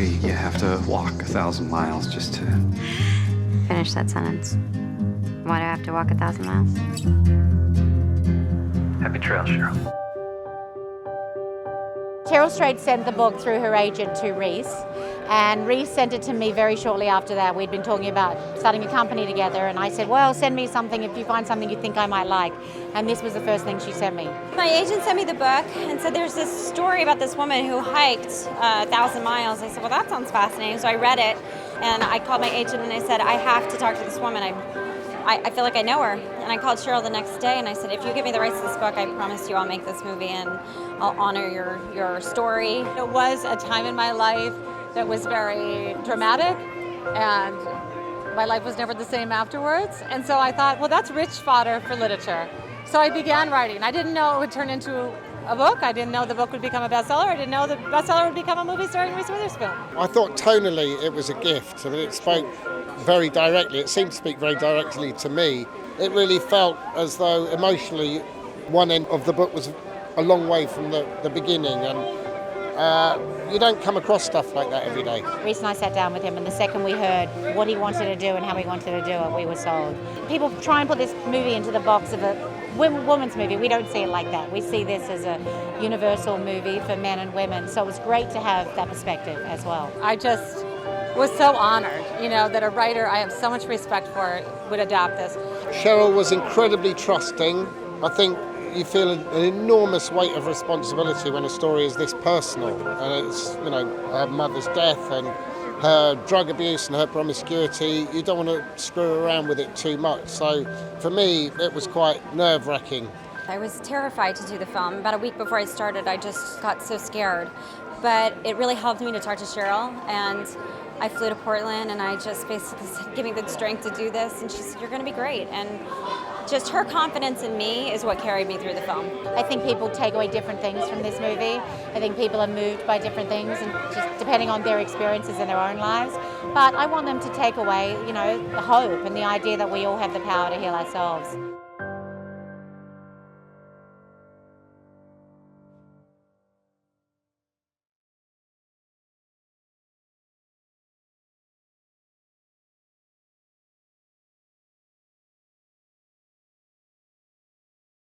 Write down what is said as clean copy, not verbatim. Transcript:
story, you have to walk 1,000 miles just to... Finish that sentence. Why do I have to walk 1,000 miles? Happy trails, Cheryl. Cheryl Strayed sent the book through her agent to Reese, and Reese sent it to me very shortly after that. We'd been talking about starting a company together, and I said, well, send me something if you find something you think I might like. And this was the first thing she sent me. My agent sent me the book and said there's this story about this woman who hiked 1,000 miles. I said, well, that sounds fascinating. So I read it, and I called my agent and I said, I have to talk to this woman. I feel like I know her. And I called Cheryl the next day and I said, if you give me the rights to this book, I promise you I'll make this movie and I'll honor your story. It was a time in my life that was very dramatic, and my life was never the same afterwards. And so I thought, well, that's rich fodder for literature. So I began writing. I didn't know it would turn into a book. I didn't know the book would become a bestseller. I didn't know the bestseller would become a movie starring Reese Witherspoon. I thought tonally it was a gift. I mean, it spoke very directly. It seemed to speak very directly to me. It really felt as though emotionally one end of the book was a long way from the beginning, and you don't come across stuff like that every day. Reese and I sat down with him, and the second we heard what he wanted to do and how he wanted to do it, we were sold. People try and put this movie into the box of a women's movie. We don't see it like that. We see this as a universal movie for men and women, so it was great to have that perspective as well. I just was so honored, that a writer I have so much respect for would adapt this. Cheryl was incredibly trusting. I think you feel an enormous weight of responsibility when a story is this personal, and it's her mother's death and her drug abuse and her promiscuity. You don't want to screw around with it too much, so for me it was quite nerve-wracking. I was terrified to do the film. About a week before I started, I just got so scared. But it really helped me to talk to Cheryl, and I flew to Portland and I just basically said, give me the strength to do this, and she said, you're going to be great. And just her confidence in me is what carried me through the film. I think people take away different things from this movie. I think people are moved by different things, and just depending on their experiences in their own lives. But I want them to take away, the hope and the idea that we all have the power to heal ourselves.